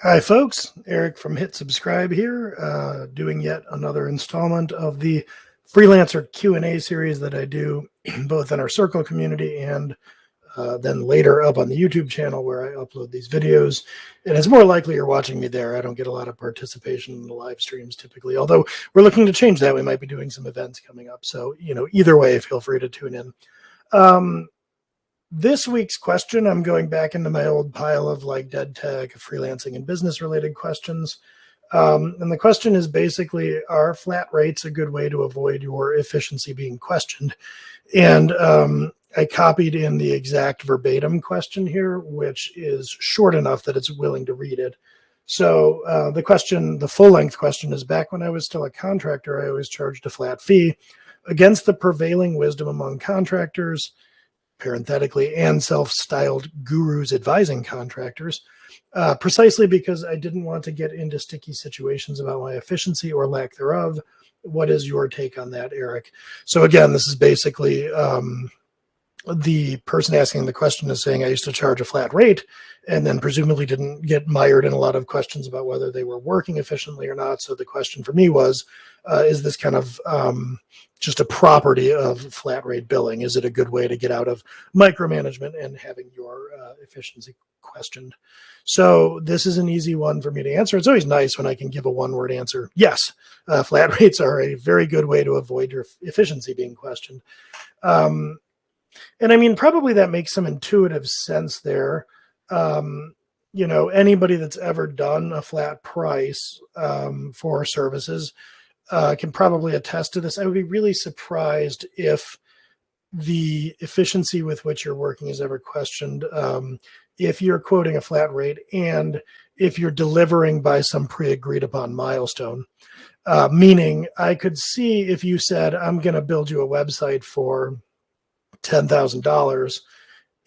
Hi, folks. Eric from Hit Subscribe here, doing yet another installment of the Freelancer Q&A series that I do both in our Circle community and then later up on the YouTube channel where I upload these videos. And it's more likely you're watching me there. I don't get a lot of participation in the live streams typically, although we're looking to change that. We might be doing some events coming up. So, either way, feel free to tune in. This week's question, I'm going back into my old pile of like dead tech, freelancing, and business related questions. And the question is basically, are flat rates a good way to avoid your efficiency being questioned? And I copied in the exact verbatim question here, which is short enough that it's willing to read it. So the full length question is, back when I was still a contractor, I always charged a flat fee against the prevailing wisdom among contractors, parenthetically, and self-styled gurus advising contractors, precisely because I didn't want to get into sticky situations about my efficiency or lack thereof. What is your take on that, Eric? So again, this is basically the person asking the question is saying, I used to charge a flat rate, and then presumably didn't get mired in a lot of questions about whether they were working efficiently or not. So the question for me was, is this kind of just a property of flat rate billing? Is it a good way to get out of micromanagement and having your efficiency questioned? So this is an easy one for me to answer. It's always nice when I can give a one-word answer. Yes, flat rates are a very good way to avoid your efficiency being questioned. And I mean, probably that makes some intuitive sense there. Anybody that's ever done a flat price for services can probably attest to this. I would be really surprised if the efficiency with which you're working is ever questioned. If you're quoting a flat rate and if you're delivering by some pre-agreed upon milestone, meaning I could see if you said, I'm going to build you a website for $10,000,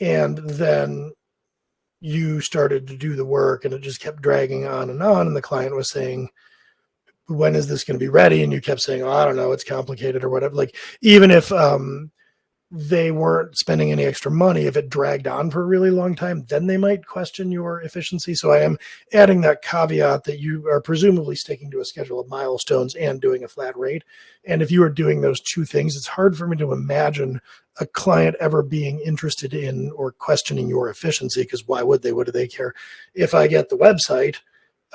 and then you started to do the work and it just kept dragging on, and the client was saying, when is this going to be ready? And you kept saying, oh, I don't know, it's complicated or whatever. Like, even if they weren't spending any extra money, if it dragged on for a really long time, then they might question your efficiency. So I am adding that caveat that you are presumably sticking to a schedule of milestones and doing a flat rate. And if you are doing those two things, it's hard for me to imagine a client ever being interested in or questioning your efficiency, because why would they? What do they care? If I get the website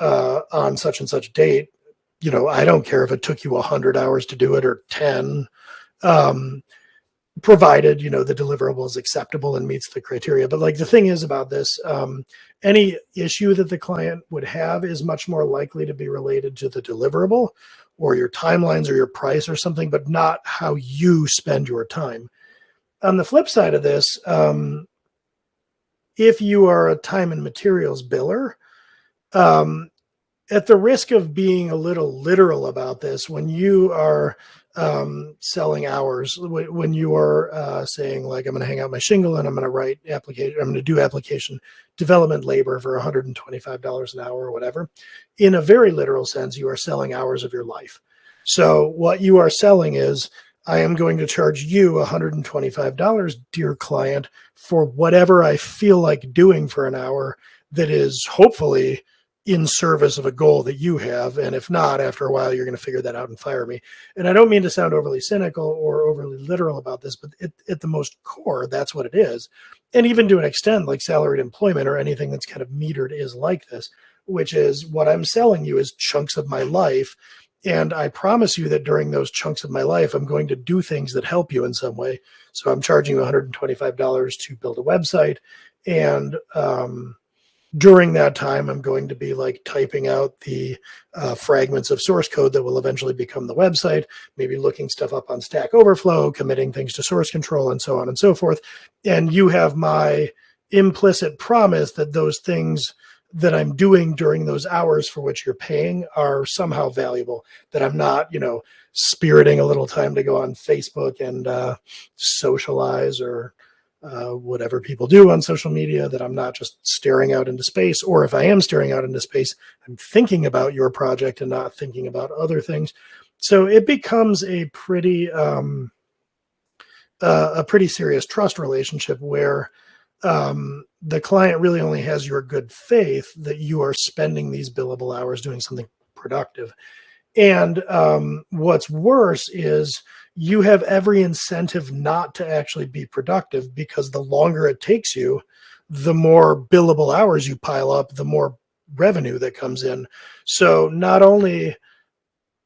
on such and such date, I don't care if it took you 100 hours to do it or 10. Provided the deliverable is acceptable and meets the criteria. But like, the thing is about this, any issue that the client would have is much more likely to be related to the deliverable or your timelines or your price or something, but not how you spend your time. On the flip side of this, if you are a time and materials biller, at the risk of being a little literal about this, when you are selling hours, when you are saying, like, I'm going to hang out my shingle and I'm going to write application, I'm going to do application development labor for $125 an hour or whatever, in a very literal sense, you are selling hours of your life. So what you are selling is, I am going to charge you $125, dear client, for whatever I feel like doing for an hour that is hopefully in service of a goal that you have. And if not, after a while, you're going to figure that out and fire me. And I don't mean to sound overly cynical or overly literal about this, but at the most core, that's what it is. And even to an extent, like salaried employment or anything that's kind of metered is like this, which is, what I'm selling you is chunks of my life. And I promise you that during those chunks of my life, I'm going to do things that help you in some way. So I'm charging you $125 to build a website. And during that time, I'm going to be like typing out the fragments of source code that will eventually become the website, maybe looking stuff up on Stack Overflow, committing things to source control, and so on and so forth. And you have my implicit promise that those things that I'm doing during those hours for which you're paying are somehow valuable, that I'm not, spiriting a little time to go on Facebook and socialize or whatever people do on social media, that I'm not just staring out into space, or if I am staring out into space, I'm thinking about your project and not thinking about other things. So it becomes a pretty serious trust relationship where the client really only has your good faith that you are spending these billable hours doing something productive. And what's worse is you have every incentive not to actually be productive, because the longer it takes you, the more billable hours you pile up, the more revenue that comes in. So not only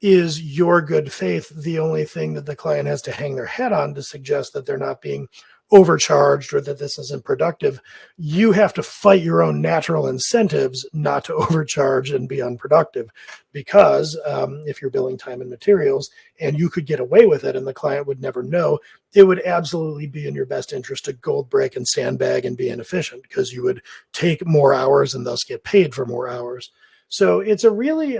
is your good faith the only thing that the client has to hang their head on to suggest that they're not being overcharged or that this isn't productive, you have to fight your own natural incentives not to overcharge and be unproductive. Because if you're billing time and materials and you could get away with it and the client would never know, it would absolutely be in your best interest to gold break and sandbag and be inefficient, because you would take more hours and thus get paid for more hours. So it's a really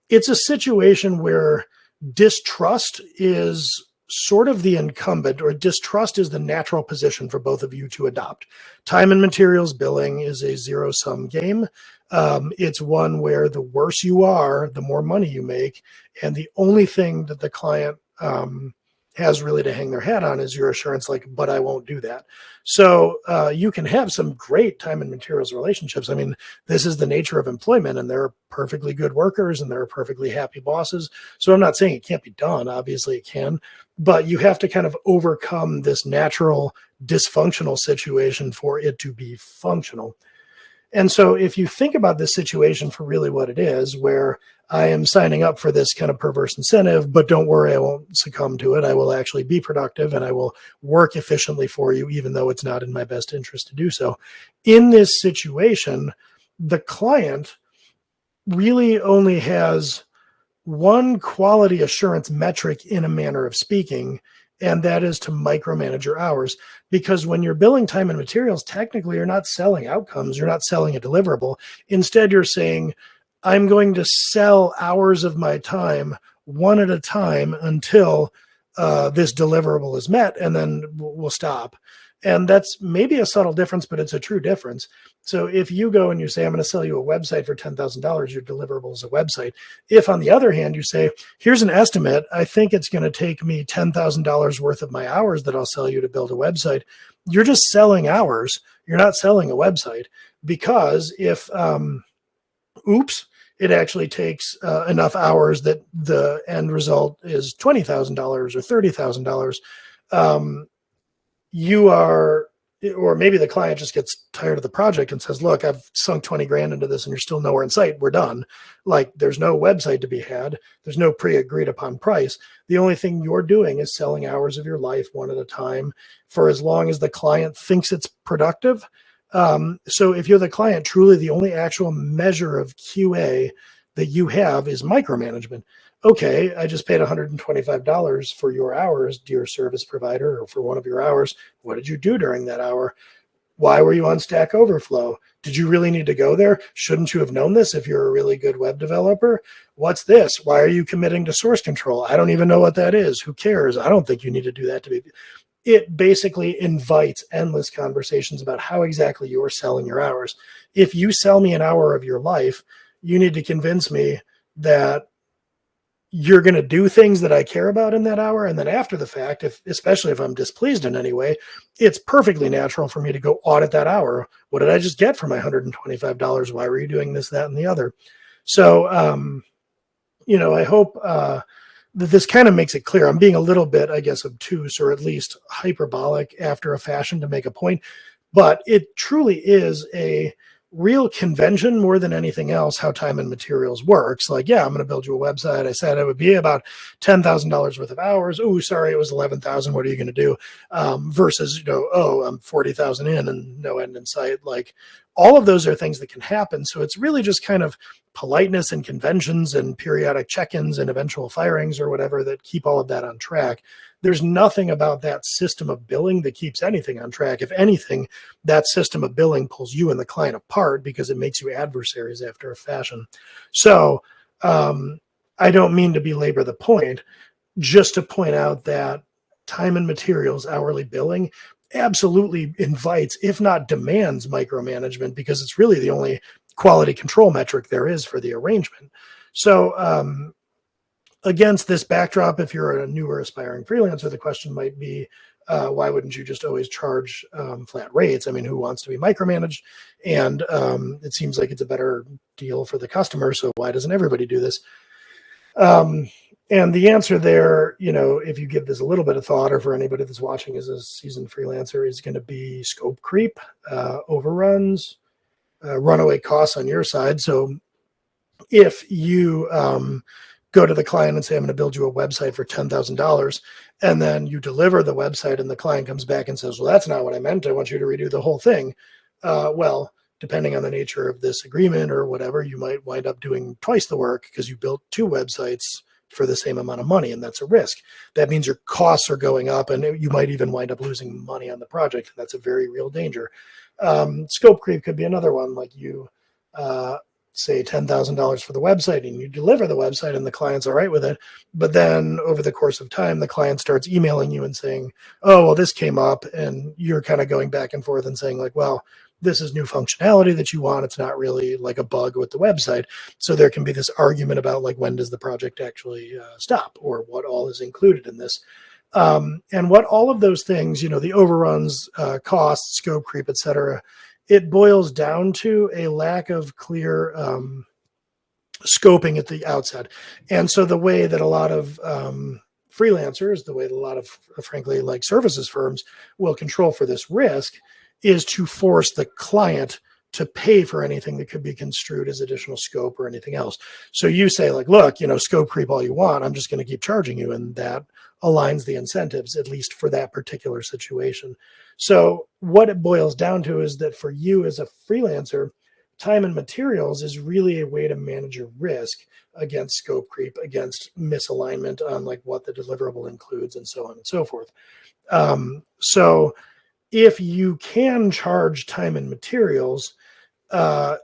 it's a situation where distrust is sort of the incumbent, or distrust is the natural position for both of you to adopt. Time and materials billing is a zero-sum game. It's one where the worse you are, the more money you make, and the only thing that the client has really to hang their hat on is your assurance, like, but I won't do that. So you can have some great time and materials relationships. I mean, this is the nature of employment, and there are perfectly good workers and there are perfectly happy bosses. So I'm not saying it can't be done. Obviously it can, but you have to kind of overcome this natural dysfunctional situation for it to be functional. And so if you think about this situation for really what it is, where I am signing up for this kind of perverse incentive, but don't worry, I won't succumb to it. I will actually be productive and I will work efficiently for you, even though it's not in my best interest to do so. In this situation, the client really only has one quality assurance metric, in a manner of speaking, and that is to micromanage your hours. Because when you're billing time and materials, technically you're not selling outcomes, you're not selling a deliverable. Instead, you're saying, I'm going to sell hours of my time one at a time until this deliverable is met, and then we'll stop. And that's maybe a subtle difference, but it's a true difference. So if you go and you say, I'm going to sell you a website for $10,000, your deliverable is a website. If, on the other hand, you say, here's an estimate, I think it's going to take me $10,000 worth of my hours that I'll sell you to build a website, you're just selling hours. You're not selling a website. Because if, it actually takes enough hours that the end result is $20,000 or $30,000, you are, or maybe the client just gets tired of the project and says, look, I've sunk 20 grand into this and you're still nowhere in sight. We're done. Like, there's no website to be had. There's no pre-agreed upon price. The only thing you're doing is selling hours of your life one at a time for as long as the client thinks it's productive. So if you're the client, truly the only actual measure of QA that you have is micromanagement. Okay, I just paid $125 for your hours, dear service provider, or for one of your hours. What did you do during that hour? Why were you on Stack Overflow? Did you really need to go there? Shouldn't you have known this if you're a really good web developer? What's this? Why are you committing to source control? I don't even know what that is. Who cares? I don't think you need to do that to be. It basically invites endless conversations about how exactly you're selling your hours. If you sell me an hour of your life, you need to convince me that you're going to do things that I care about in that hour. And then after the fact, especially if I'm displeased in any way, it's perfectly natural for me to go audit that hour. What did I just get for my $125? Why were you doing this, that, and the other? So, I hope that this kind of makes it clear. I'm being a little bit, I guess, obtuse, or at least hyperbolic after a fashion to make a point, but it truly is a real convention more than anything else how time and materials works. Like, yeah, I'm going to build you a website. I said it would be about $10,000 worth of hours. Oh, sorry, it was 11,000. What are you going to do? Versus, I'm 40,000 in and no end in sight. Like, all of those are things that can happen. So it's really just kind of politeness and conventions and periodic check-ins and eventual firings or whatever that keep all of that on track. There's nothing about that system of billing that keeps anything on track. If anything, that system of billing pulls you and the client apart because it makes you adversaries after a fashion. So I don't mean to belabor the point, just to point out that time and materials hourly billing absolutely invites, if not demands, micromanagement, because it's really the only quality control metric there is for the arrangement. So against this backdrop, if you're a newer aspiring freelancer, the question might be, why wouldn't you just always charge flat rates? I mean, who wants to be micromanaged? And it seems like it's a better deal for the customer. So why doesn't everybody do this? And the answer there, if you give this a little bit of thought, or for anybody that's watching as a seasoned freelancer, is going to be scope creep, overruns, runaway costs on your side. So if you go to the client and say, I'm going to build you a website for $10,000, and then you deliver the website and the client comes back and says, well, that's not what I meant. I want you to redo the whole thing. Well, depending on the nature of this agreement or whatever, you might wind up doing twice the work because you built two websites for the same amount of money, and that's a risk. That means your costs are going up, and you might even wind up losing money on the project, and that's a very real danger. Scope creep could be another one, like you say $10,000 for the website, and you deliver the website and the client's all right with it. But then over the course of time, the client starts emailing you and saying, oh, well, this came up, and you're kind of going back and forth and saying like, well, this is new functionality that you want. It's not really like a bug with the website. So there can be this argument about like, when does the project actually stop, or what all is included in this. And what all of those things, the overruns, costs, scope creep, et cetera, it boils down to a lack of clear scoping at the outset. And so the way that a lot of freelancers, the way that a lot of, frankly, like services firms will control for this risk is to force the client to pay for anything that could be construed as additional scope or anything else. So you say like, look, scope creep all you want, I'm just going to keep charging you. And that aligns the incentives, at least for that particular situation. So what it boils down to is that for you as a freelancer, time and materials is really a way to manage your risk against scope creep, against misalignment on like what the deliverable includes, and so on and so forth. So if you can charge time and materials,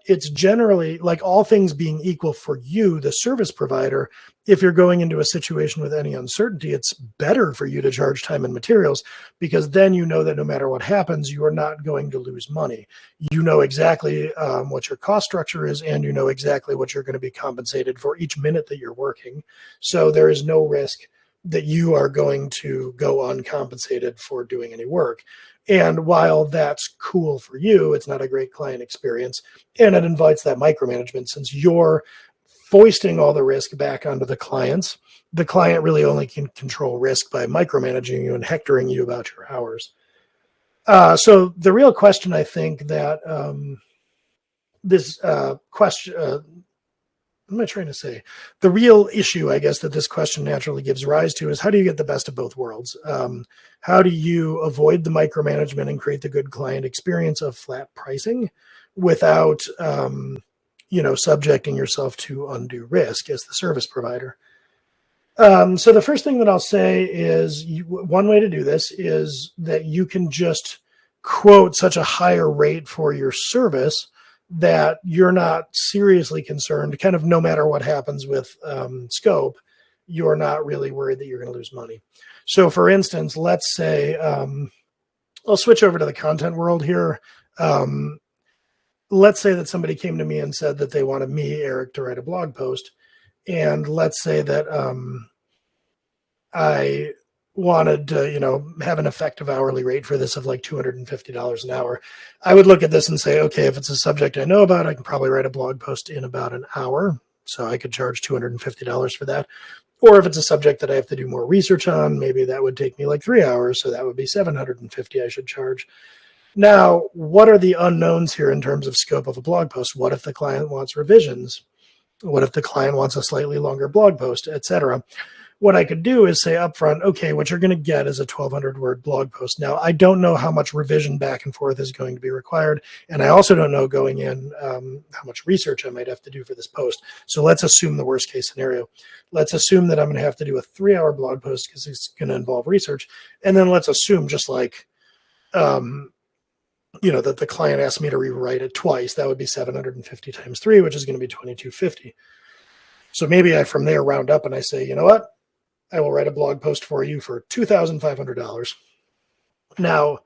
it's generally, like all things being equal for you, the service provider, if you're going into a situation with any uncertainty, it's better for you to charge time and materials, because then you know that no matter what happens, you are not going to lose money. You know exactly what your cost structure is, and you know exactly what you're going to be compensated for each minute that you're working. So there is no risk that you are going to go uncompensated for doing any work. And while that's cool for you, it's not a great client experience. And it invites that micromanagement, since you're foisting all the risk back onto the clients. The client really only can control risk by micromanaging you and hectoring you about your hours. So the real question, I think, that this question, what am I trying to say? The real issue, I guess, that this question naturally gives rise to is, how do you get the best of both worlds? How do you avoid the micromanagement and create the good client experience of flat pricing without, subjecting yourself to undue risk as the service provider? So the first thing that I'll say is, one way to do this is that you can just quote such a higher rate for your service that you're not seriously concerned, kind of no matter what happens with scope, you're not really worried that you're going to lose money. So for instance, let's say, I'll switch over to the content world here. Let's say that somebody came to me and said that they wanted me, Eric, to write a blog post. And let's say that I wanted to, have an effective hourly rate for this of like $250 an hour. I would look at this and say, okay, if it's a subject I know about, I can probably write a blog post in about an hour. So I could charge $250 for that. Or if it's a subject that I have to do more research on, maybe that would take me like 3 hours. So that would be $750 I should charge. Now, what are the unknowns here in terms of scope of a blog post? What if the client wants revisions? What if the client wants a slightly longer blog post, etc.? What I could do is say upfront, okay, what you're going to get is a 1,200 word blog post. Now, I don't know how much revision back and forth is going to be required. And I also don't know going in how much research I might have to do for this post. So let's assume the worst case scenario. Let's assume that I'm going to have to do a 3-hour blog post because it's going to involve research. And then let's assume just like, that the client asked me to rewrite it twice. That would be 750 times 3, which is going to be 2,250. So maybe I from there round up and I say, you know what? I will write a blog post for you for $2,500. Now,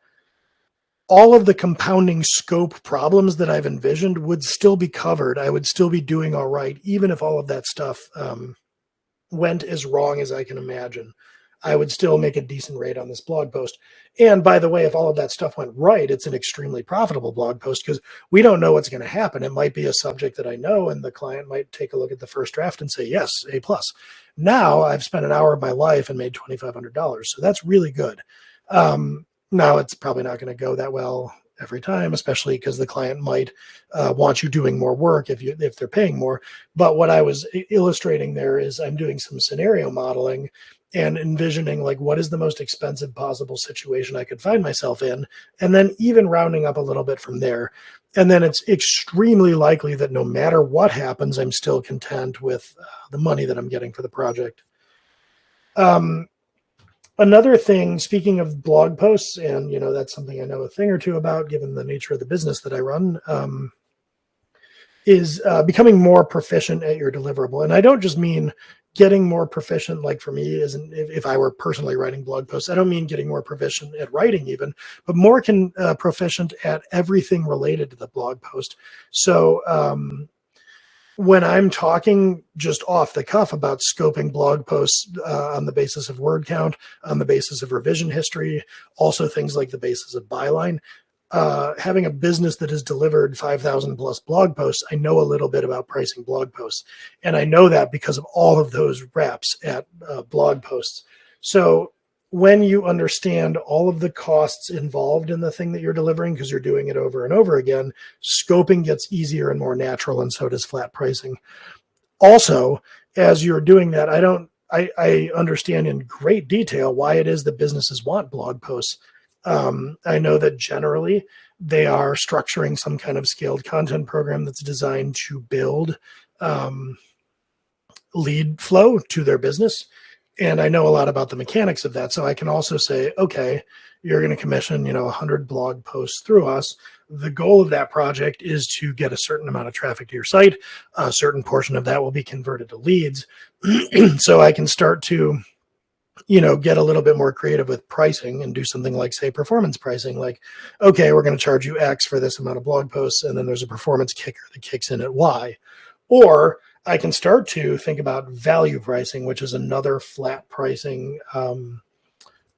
all of the compounding scope problems that I've envisioned would still be covered. I would still be doing all right, even if all of that stuff went as wrong as I can imagine, I would still make a decent rate on this blog post. And by the way, if all of that stuff went right, it's an extremely profitable blog post because we don't know what's going to happen. It might be a subject that I know, and the client might take a look at the first draft and say, yes, A plus. Now I've spent an hour of my life and made $2,500. So that's really good. Now it's probably not going to go that well every time, especially because the client might want you doing more work if they're paying more. But what I was illustrating there is I'm doing some scenario modeling and envisioning like what is the most expensive possible situation I could find myself in, and then even rounding up a little bit from there. And then it's extremely likely that no matter what happens, I'm still content with the money that I'm getting for the project. Another thing, speaking of blog posts, and that's something I know a thing or two about given the nature of the business that I run, is becoming more proficient at your deliverable. And I don't just mean getting more proficient, like for me, isn't if I were personally writing blog posts, I don't mean getting more proficient at writing even, but more proficient at everything related to the blog post. So when I'm talking just off the cuff about scoping blog posts on the basis of word count, on the basis of revision history, also things like the basis of byline, having a business that has delivered 5,000 plus blog posts, I know a little bit about pricing blog posts. And I know that because of all of those reps at blog posts. So when you understand all of the costs involved in the thing that you're delivering, because you're doing it over and over again, scoping gets easier and more natural, and so does flat pricing. Also, as you're doing that, I understand in great detail why it is that businesses want blog posts. I know that generally they are structuring some kind of scaled content program that's designed to build lead flow to their business. And I know a lot about the mechanics of that. So I can also say, okay, you're going to commission, 100 blog posts through us. The goal of that project is to get a certain amount of traffic to your site. A certain portion of that will be converted to leads. So I can start to get a little bit more creative with pricing and do something like, say, performance pricing. Like, okay, we're going to charge you X for this amount of blog posts, and then there's a performance kicker that kicks in at Y. Or I can start to think about value pricing, which is another flat pricing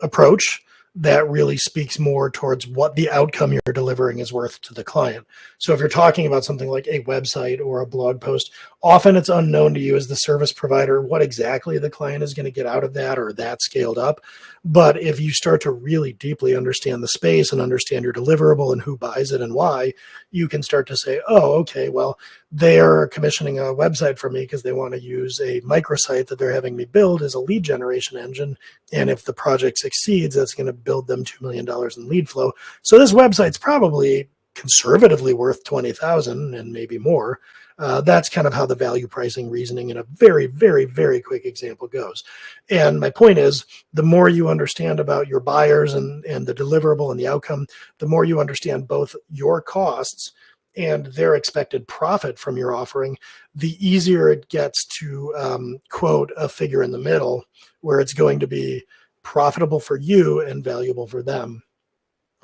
approach that really speaks more towards what the outcome you're delivering is worth to the client. So if you're talking about something like a website or a blog post, often it's unknown to you as the service provider what exactly the client is going to get out of that or that scaled up. But if you start to really deeply understand the space and understand your deliverable and who buys it and why, you can start to say, oh, okay, well, they're commissioning a website for me because they want to use a microsite that they're having me build as a lead generation engine. And if the project succeeds, that's going to build them $2 million in lead flow. So this website's probably conservatively worth 20,000 and maybe more. That's kind of how the value pricing reasoning in a very, very, very quick example goes. And my point is, the more you understand about your buyers and the deliverable and the outcome, the more you understand both your costs and their expected profit from your offering, the easier it gets to quote a figure in the middle where it's going to be profitable for you and valuable for them.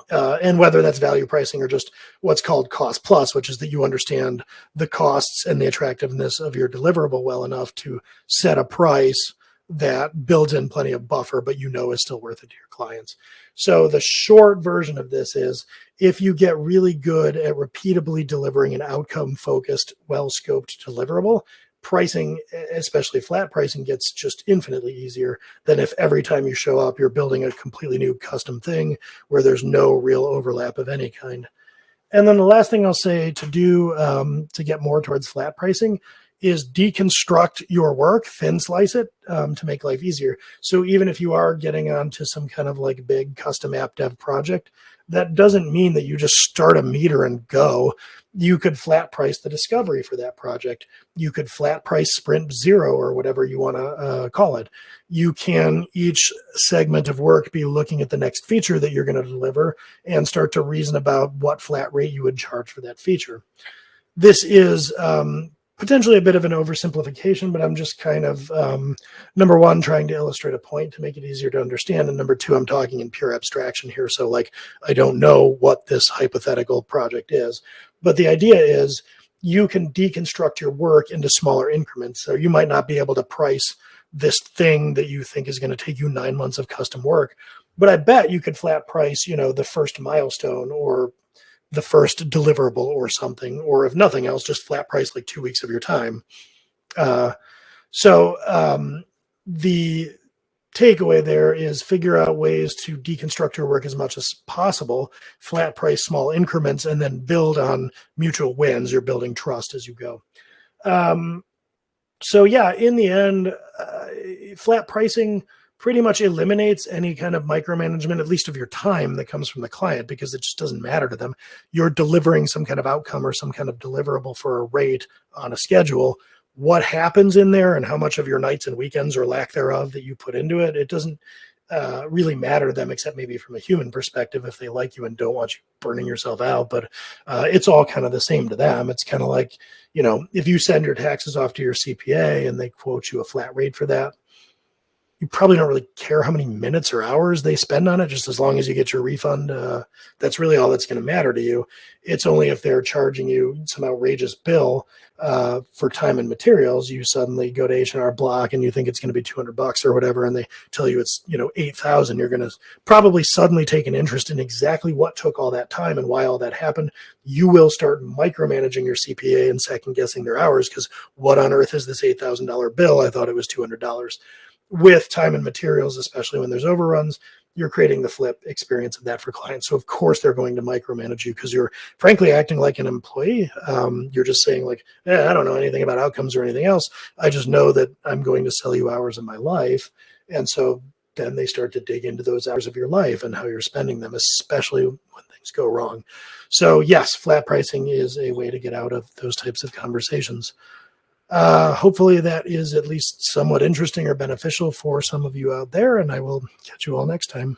And whether that's value pricing or just what's called cost plus, which is that you understand the costs and the attractiveness of your deliverable well enough to set a price that builds in plenty of buffer, but is still worth it to your clients. So the short version of this is, if you get really good at repeatably delivering an outcome-focused, well-scoped deliverable, pricing, especially flat pricing, gets just infinitely easier than if every time you show up, you're building a completely new custom thing where there's no real overlap of any kind. And then the last thing I'll say to do to get more towards flat pricing is deconstruct your work, thin slice it to make life easier. So even if you are getting onto some kind of like big custom app dev project, that doesn't mean that you just start a meter and go. You could flat price the discovery for that project. You could flat price sprint 0 or whatever you want to call it. You can each segment of work be looking at the next feature that you're going to deliver and start to reason about what flat rate you would charge for that feature. This is potentially a bit of an oversimplification, but I'm just kind of, number one, trying to illustrate a point to make it easier to understand. And number two, I'm talking in pure abstraction here. So like, I don't know what this hypothetical project is, but the idea is you can deconstruct your work into smaller increments. So you might not be able to price this thing that you think is going to take you 9 months of custom work. But I bet you could flat price, the first milestone or the first deliverable or something, or if nothing else, just flat price like 2 weeks of your time. So the takeaway there is figure out ways to deconstruct your work as much as possible, flat price small increments, and then build on mutual wins. You're building trust as you go. So yeah, in the end, flat pricing pretty much eliminates any kind of micromanagement, at least of your time, that comes from the client, because it just doesn't matter to them. You're delivering some kind of outcome or some kind of deliverable for a rate on a schedule. What happens in there and how much of your nights and weekends or lack thereof that you put into it, it doesn't really matter to them, except maybe from a human perspective, if they like you and don't want you burning yourself out. But it's all kind of the same to them. It's kind of like, if you send your taxes off to your CPA and they quote you a flat rate for that, you probably don't really care how many minutes or hours they spend on it, just as long as you get your refund. That's really all that's going to matter to you. It's only if they're charging you some outrageous bill for time and materials, you suddenly go to H&R Block and you think it's going to be $200 or whatever, and they tell you it's 8,000. You're going to probably suddenly take an interest in exactly what took all that time and why all that happened. You will start micromanaging your CPA and second guessing their hours, because what on earth is this $8,000 bill? I thought it was $200. With time and materials, especially when there's overruns, you're creating the flip experience of that for clients. So of course they're going to micromanage you, because you're frankly acting like an employee. You're just saying like, I don't know anything about outcomes or anything else. I just know that I'm going to sell you hours of my life. And so then they start to dig into those hours of your life and how you're spending them, especially when things go wrong. So yes, flat pricing is a way to get out of those types of conversations. Hopefully that is at least somewhat interesting or beneficial for some of you out there, and I will catch you all next time.